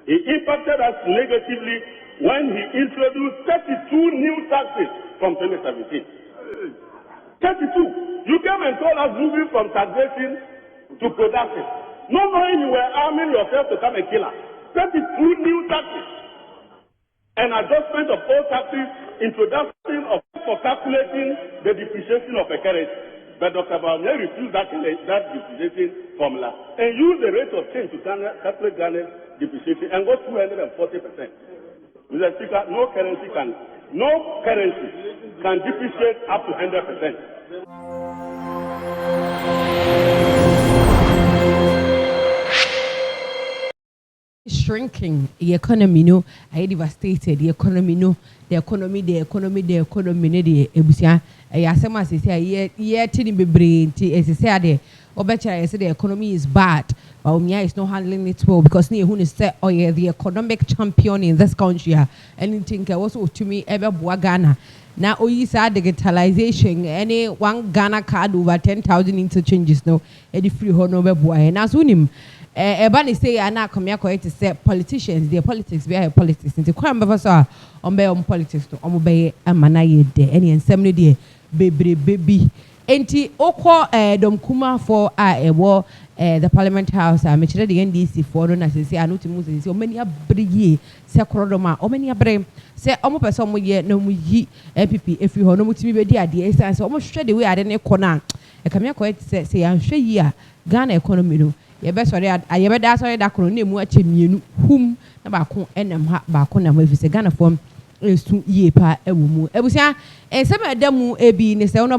He impacted us negatively when he introduced 32 new taxes from 2017. 32. You came and told us moving from taxation to production. No knowing you were arming yourself to come and kill us. 32 new taxes. An adjustment of all taxes, introduction of for calculating the depreciation of a currency. But Dr. Bawumia refused that depreciation formula and used the rate of change to calculate Ghana's depreciation and got 240%. Mr. Speaker, no currency can depreciate up to 100%. Shrinking the economy, no, I devastated the economy, no, the economy, the ebusia. I say, tini be brain, as I said, or better, I said the economy is bad. Bawumia is not handling it well because near who is said, oh yeah, the economic champion in this country. Anything also to me ever Ghana. Now, we said digitalization, any one Ghana card over 10,000 interchanges, no, any free honor boy. Now, soon Ebani say I now come here to say politicians, their politics, we are politics. Into crime professor on politics to obey a manaye de any and 70 day baby. Enti oko dom kuma for war the Parliament House. I mentioned the NDC for no say I know to move so many a brigi say korodoma o many a brain say omo person mo ye no mu yi MPP if you no mutimi be dia de essence almost straight the way I didn't corner. E come here to say I hwe yi a Ghana economy no ye be sorry ye be da sorry da kono na mu ache mienu hum na ba ko enam ha ba ko na mo efise Ghana form esu ye pa ewu mu ebusia ensem adamu ebi ne se Hon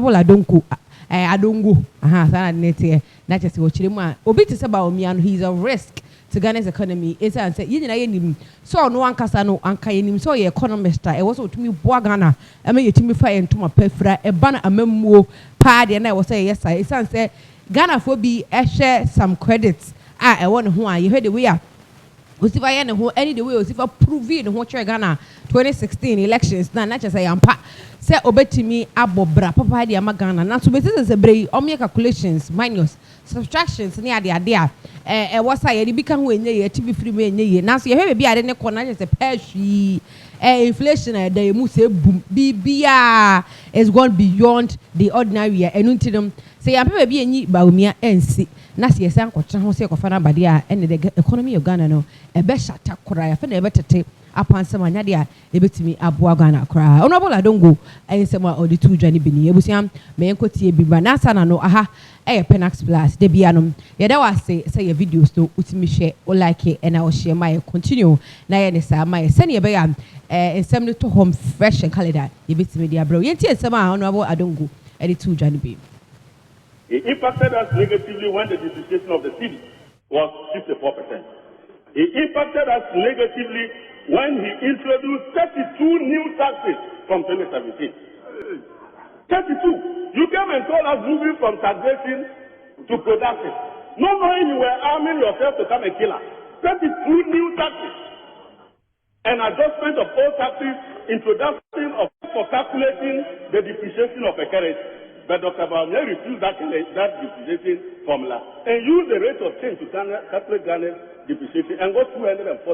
Adongo sana nete na chese wo chire mu a obi te se Bawumia no he is a risk to Ghana's economy esa say yin na ye nim so no ankasa no anka ye nim so ye economist e wo so tumi boa Ghana e me ye tumi fa ye ntoma pafra e ba na amammuo pa de na wo say yes esa say Ghana for be share some credits e won ho a ye heard the way a Osifa ye ne ho any the way Osifa prove ne ho chere Ghana 2016 elections na just say ampa say obetimi abobra papa de ama Ghana na so betise se brei omye calculations minus subtractions ne ade a was say ye bi kan ho enye ye tibi free me enye ye na so ye hwe be ade ne kona just say pehwi inflation da mu se boom bibia is gone beyond the ordinary year enuntinum say ampa be enyi Bawumia ensi na se ye san kwotran ho se kofa na bade a ene the economy of Ghana no e be shata kora ya fe na e be tete upon some nyade a ebetimi aboa Ghana kra Hon Adongo ayensema auditu dwane bini ebusiam me enkotie bi ba na sana no aha Penax Plus de bianom ye da wase say your videos to utimi share o like and I will share my continue na ye ne sa my send ye be ya ensem no to home fresh and calendar ye betimi dia bro ye ntie ensema Hon Adongo editu dwane bi. It impacted us negatively when the depreciation of the cedi was 54%. It impacted us negatively when he introduced 32 new taxes from 2017. 32. You came and told us moving from taxation to production. No knowing you were arming yourself to come and kill us. 32 new taxes. An adjustment of all taxes, introduction of for calculating the depreciation of a currency. But Dr. Bawumia refused that depreciation formula and used the rate of change to calculate Ghana's depreciation and got 240%.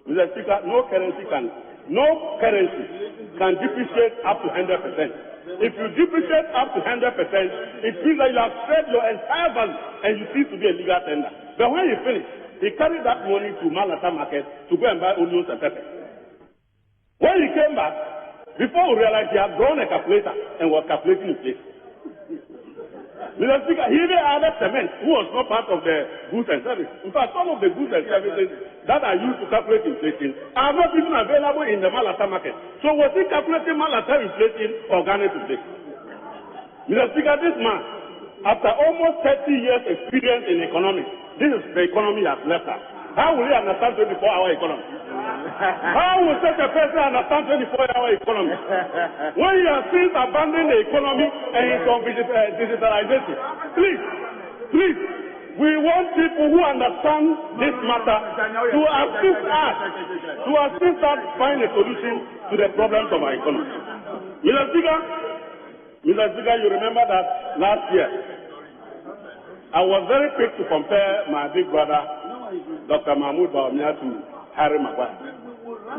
Mr. Speaker, no currency can depreciate up to 100%. If you depreciate up to 100%, it means that you have spread your entire value and you cease to be a legal tender. But when you finish, he carried that money to Malata market to go and buy onions and peppers. When he came back, before we realized he had drawn a calculator and was calculating inflation. Mr. Speaker, he even added cement, who was not part of the goods and services. In fact, some of the goods and services that are used to calculate inflation are not even available in the Malata market. So was he calculating Malata inflation or Ghana's inflation? Mr. Speaker, this man, after almost 30 years experience in economics, this is the economy has left us. How will he understand 24-hour economy? How will such a person understand 24-hour economy? When he has since abandoned the economy and is on digitalization. Please, we want people who understand this matter to assist us find a solution to the problems of our economy. Mr. Speaker, you remember that last year, I was very quick to compare my big brother Dr. Mahmoud Bawumia to Harry Maguire.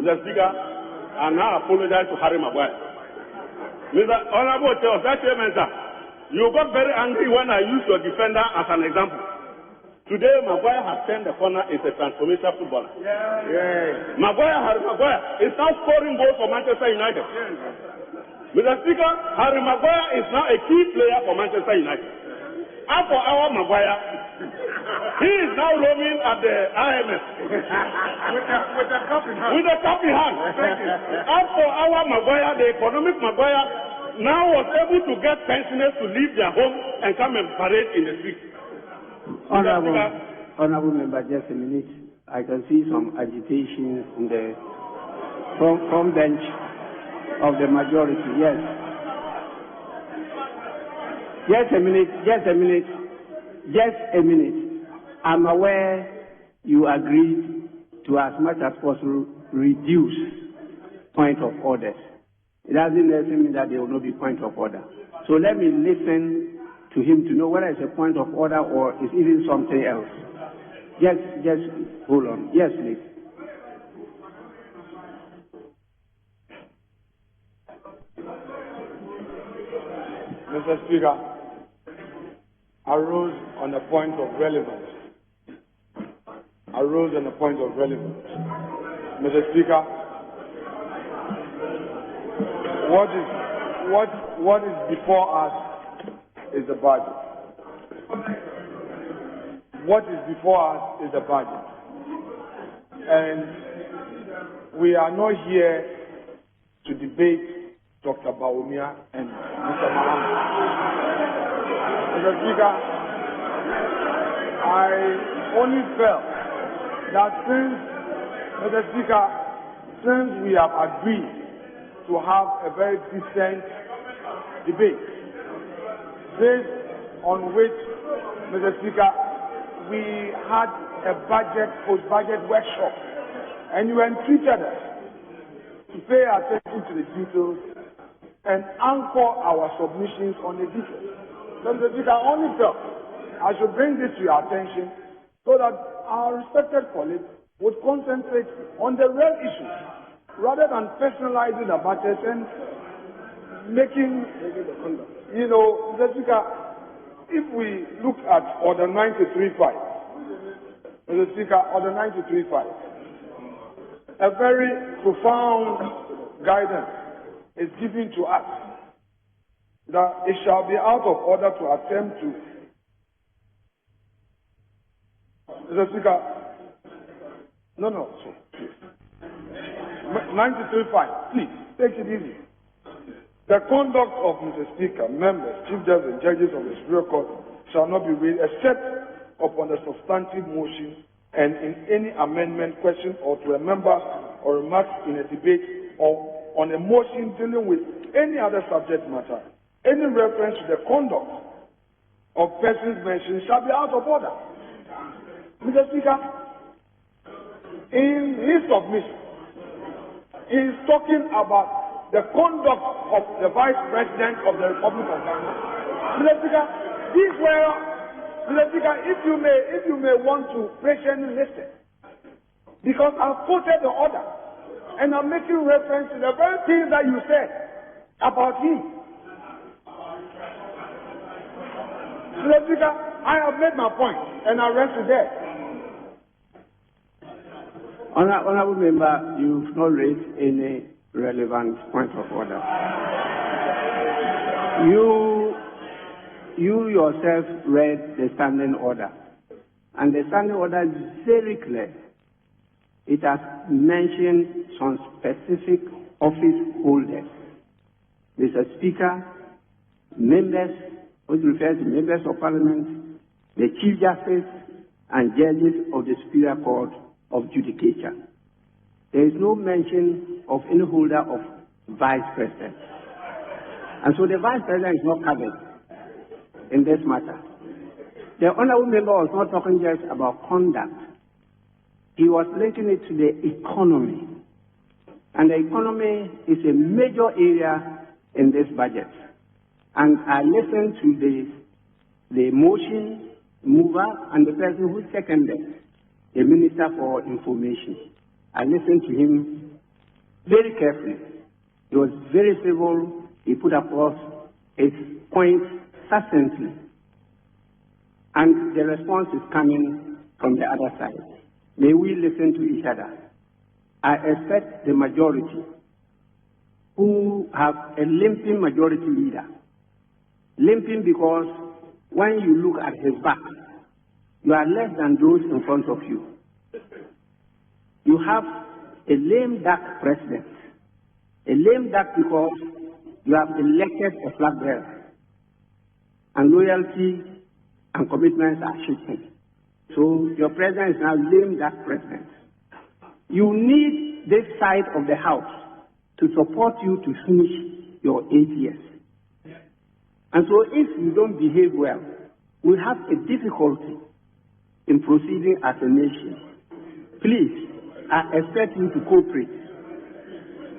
Mr. Speaker, I now apologize to Harry Maguire. Mr. Honorable Chair, that statement, sir, you got very angry when I used your defender as an example. Today, Maguire has turned the corner as a transformational footballer. Harry Maguire is now scoring goals for Manchester United. Mr. Speaker, Harry Maguire is now a key player for Manchester United. As for our Maguire, he is now roaming at the IMF with the cup in hand. As for our Maguire, the economic Maguire now was able to get pensioners to leave their home and come and parade in the street. Honorable member, just a minute. I can see some agitation in the front bench of the majority. Yes. Just a minute. I'm aware you agreed to, as much as possible, reduce point of orders. It doesn't necessarily mean that there will not be point of order. So let me listen to him to know whether it's a point of order or it's even something else. Just hold on. Yes, please. Mr. Speaker, I rose on a point of relevance. Mr. Speaker, what is before us is the budget. What is before us is the budget. And we are not here to debate Dr. Bawumia and Mr. Mohammed. Mr. Speaker, I only felt that since we have agreed to have a very decent debate, based on which, Mr. Speaker, we had a post-budget workshop, and you entreated us to pay attention to the details and anchor our submissions on the details. So, Mr. Speaker, I only felt I should bring this to your attention so that our respected colleagues would concentrate on the real issues rather than personalizing the budget and making, Mr. Speaker, if we look at Order 93.5, Mr. Speaker, Order 93.5, a very profound guidance is given to us that it shall be out of order to attempt to. Mr. Speaker, please. 93.5, please, take it easy. The conduct of Mr. Speaker, members, chief judges, and judges of the Superior Court shall not be raised except upon the substantive motion and in any amendment, question, or to a member or remarks in a debate or on a motion dealing with any other subject matter. Any reference to the conduct of persons mentioned shall be out of order. Mr. Speaker, in his submission, he is talking about the conduct of the Vice President of the Republic of Ghana. Mr. Speaker, these were, Mr. Speaker, if you may want to patiently listen, because I've quoted the order and I'm making reference to the very things that you said about him. Mr. Speaker, I have made my point and I rest it there. Honorable member, you've not raised any relevant point of order. You yourself read the standing order, and the standing order is very clear. It has mentioned some specific office holders. Mr. Speaker, members, which refers to members of Parliament, the Chief Justice, and judges of the Superior Court of Judicature. There is no mention of any holder of Vice President. And so the Vice President is not covered in this matter. The Honorable Member was not talking just about conduct. He was linking it to the economy. And the economy is a major area in this budget. And I listened to the motion mover and the person who seconded the Minister for Information. I listened to him very carefully. He was very civil. He put across his points succinctly. And the response is coming from the other side. May we listen to each other. I expect the majority, who have a limping majority leader. Limping because when you look at his back, you are less than those in front of you. You have a lame duck president. A lame duck because you have elected a flag bearer. And loyalty and commitments are shifting. So your president is now lame duck president. You need this side of the house to support you to finish your 8 years. And so if you don't behave well, we have a difficulty in proceeding as a nation. Please, I expect you to cooperate.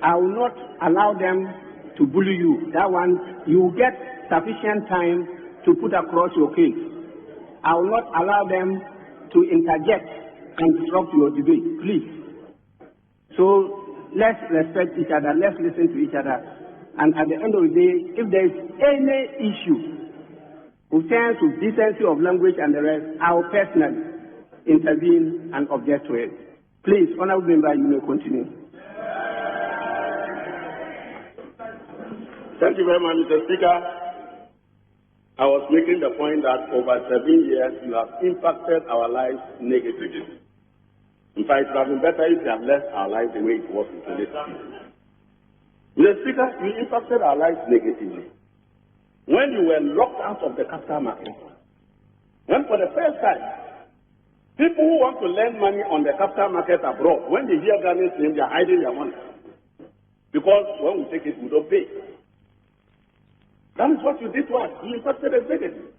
I will not allow them to bully you. That one, you will get sufficient time to put across your case. I will not allow them to interject and disrupt your debate, please. So let's respect each other, let's listen to each other. And at the end of the day, if there is any issue in terms of decency of language and the rest, I will personally intervene and object to it. Please, honorable member, you may continue. Thank you very much, Mr. Speaker. I was making the point that over 7 years, you have impacted our lives negatively. In fact, it would have been better if you had left our lives the way it was in today's Mr. Speaker, you impacted our lives negatively. When you were locked out of the capital market, when for the first time, people who want to lend money on the capital market abroad, when they hear Ghanaians' name, they are hiding their money. Because when we take it, we don't pay. That is what you did to us. You impacted us negatively.